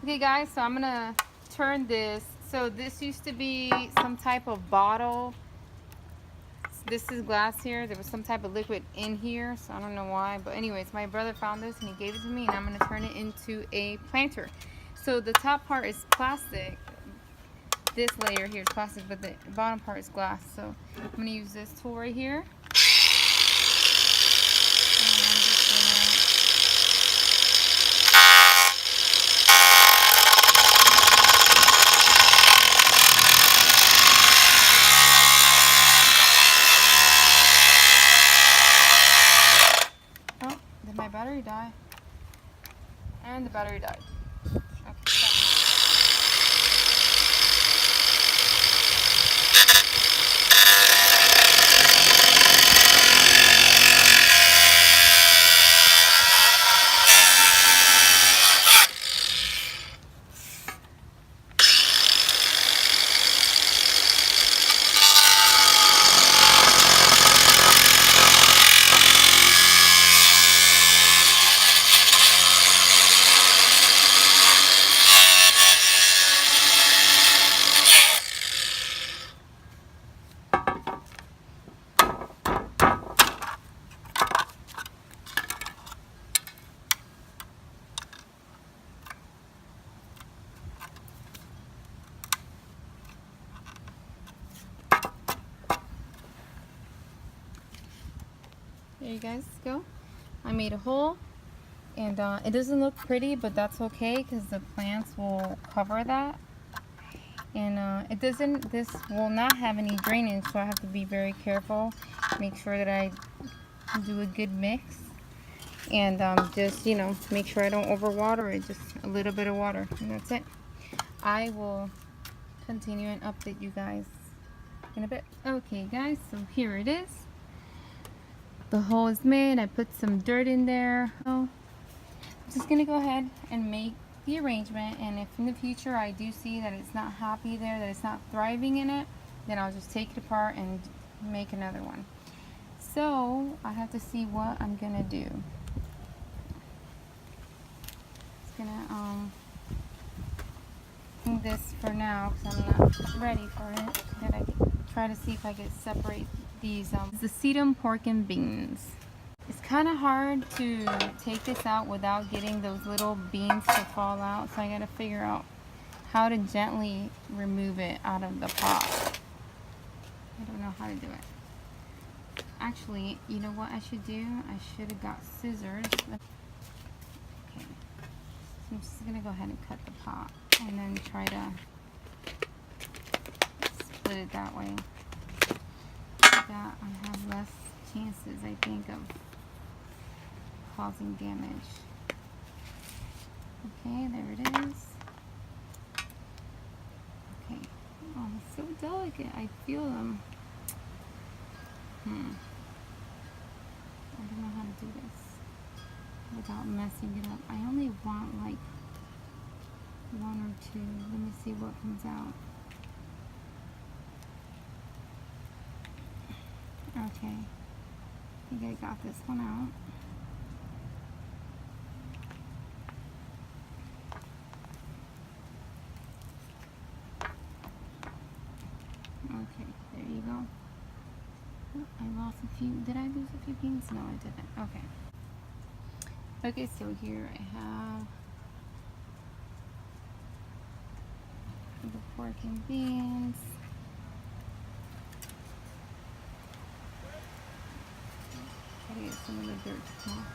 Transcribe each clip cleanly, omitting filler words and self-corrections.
Okay guys, so I'm gonna turn this. So this used to be some type of bottle. This is glass here. There was some type of liquid in here, so I don't know why. But anyways, my brother found this and he gave it to me, and I'm gonna turn it into a planter. So the top part is plastic. This layer here is plastic, but the bottom part is glass. So I'm gonna use this tool right here. Oh, did my battery die? And the battery died. Okay, there you guys go. I made a hole, and it doesn't look pretty, but that's okay because the plants will cover that. And this will not have any drainage, so I have to be very careful. Make sure that I do a good mix, and just, you know, make sure I don't overwater it. Just a little bit of water, and that's it. I will continue and update you guys in a bit. Okay guys, so here it is. The hole is made. I put some dirt in there. So I'm just gonna go ahead and make the arrangement, and if in the future I do see that it's not happy there, that it's not thriving in it, then I'll just take it apart and make another one. So I have to see what I'm gonna do. Just gonna do this for now because I'm not ready for it. Then I can try to see if I can separate these. The sedum pork and beans. It's kind of hard to take this out without getting those little beans to fall out, so I gotta figure out how to gently remove it out of the pot. I don't know how to do it. Actually, you know what I should do? I should have got scissors. Okay, so I'm just gonna go ahead and cut the pot and then try to split it that way. That I have less chances, I think, of causing damage. Okay, there it is. Okay. Oh, it's so delicate. I feel them. I don't know how to do this without messing it up. I only want like one or two. Let me see what comes out. Okay. I think I got this one out. Okay, there you go. Oh, I lost a few. Did I lose a few beans? No, I didn't. Okay. Okay, so here I have the pork and beans. Try to get some of the dirt to come off.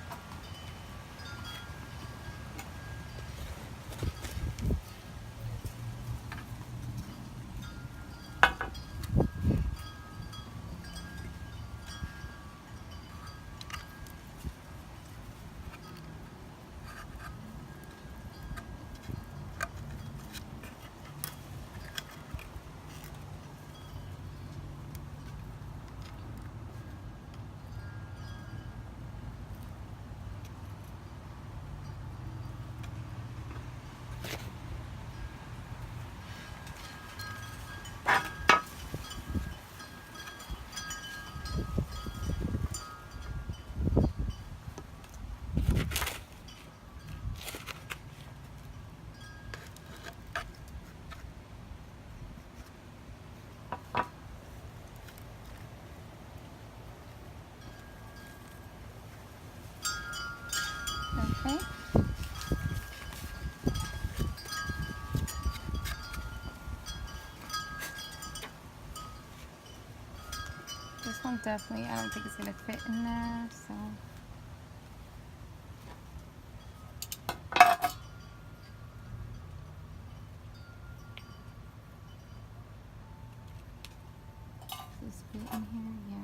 Okay. This one definitely, I don't think it's gonna fit in there, so. Does this fit in here? Yeah.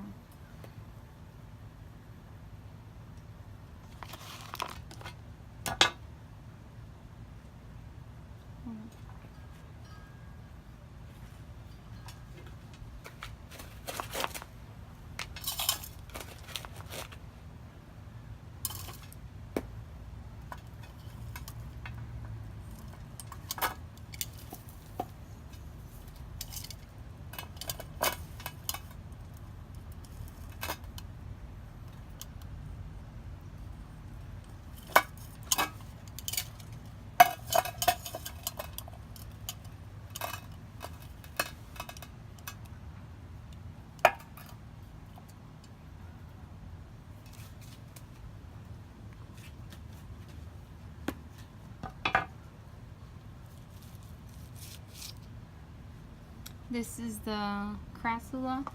This is the crassula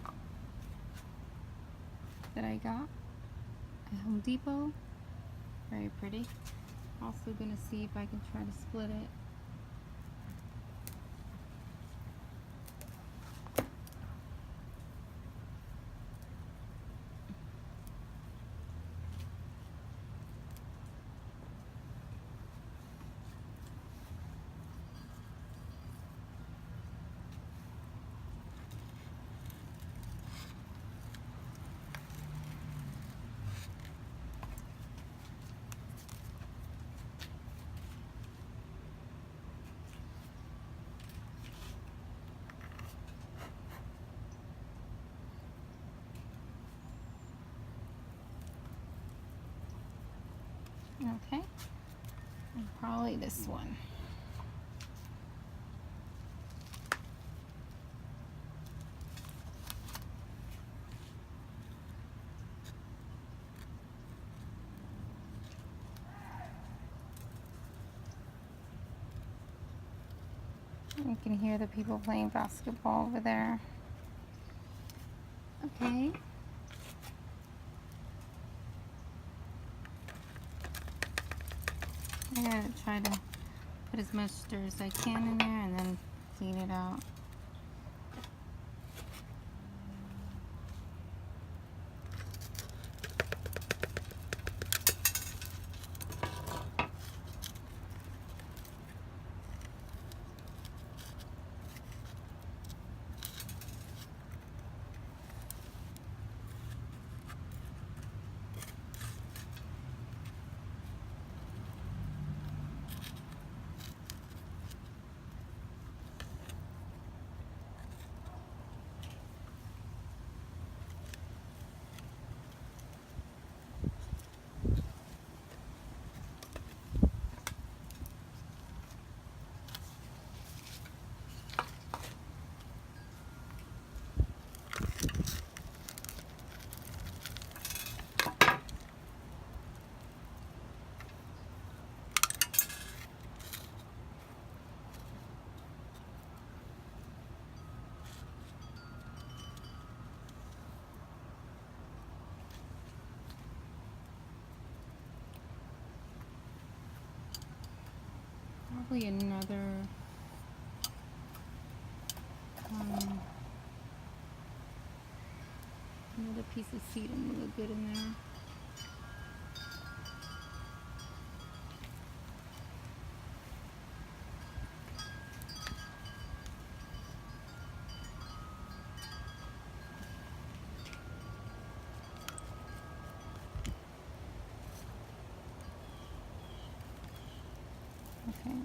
that I got at Home Depot. Very pretty. Also gonna see if I can try to split it. Okay, and probably this one. You can hear the people playing basketball over there. Okay. I gotta try to put as much stir as I can in there and then clean it out. Probably another piece of sedum will look good in there. Okay.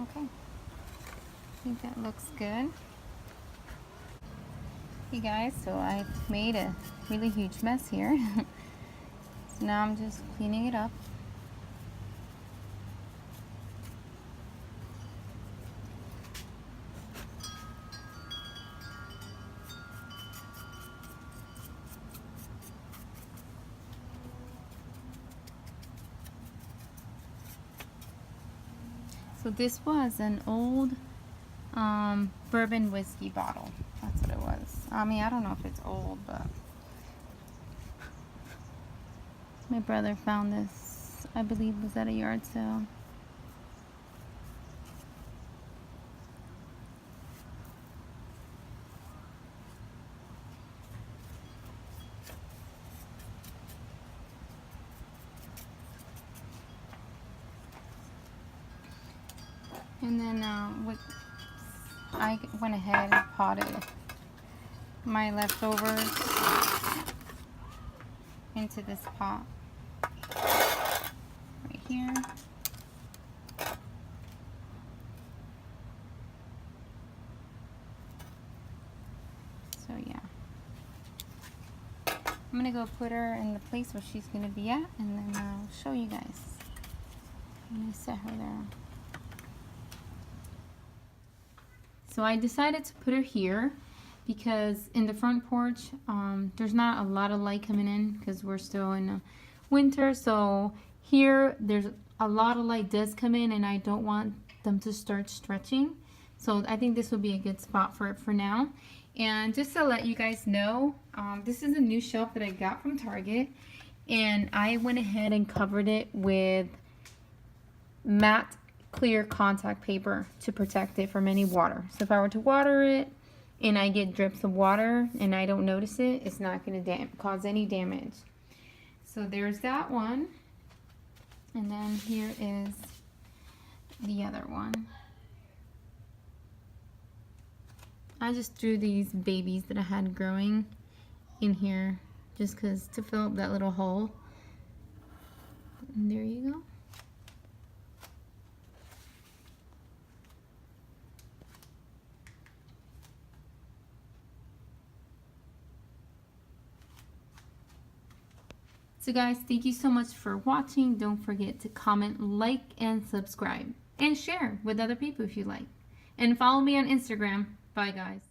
Okay, I think that looks good. Hey guys, so I made a really huge mess here. So now I'm just cleaning it up. So this was an old bourbon whiskey bottle. That's what it was. I mean, I don't know if it's old, but my brother found this, I believe, was at a yard sale. And then I went ahead and potted my leftovers into this pot right here. So yeah, I'm gonna go put her in the place where she's gonna be at, and then I'll show you guys. I'm gonna set her there. So I decided to put her here because in the front porch, there's not a lot of light coming in because we're still in winter. So here, there's a lot of light does come in, and I don't want them to start stretching. So I think this will be a good spot for it for now. And just to let you guys know, this is a new shelf that I got from Target, and I went ahead and covered it with matte clear contact paper to protect it from any water. So if I were to water it and I get drips of water and I don't notice it, it's not going to cause any damage. So there's that one. And then here is the other one. I just threw these babies that I had growing in here just because to fill up that little hole. And there you go. So guys, thank you so much for watching. Don't forget to comment, like, and subscribe. And share with other people if you like. And follow me on Instagram. Bye guys.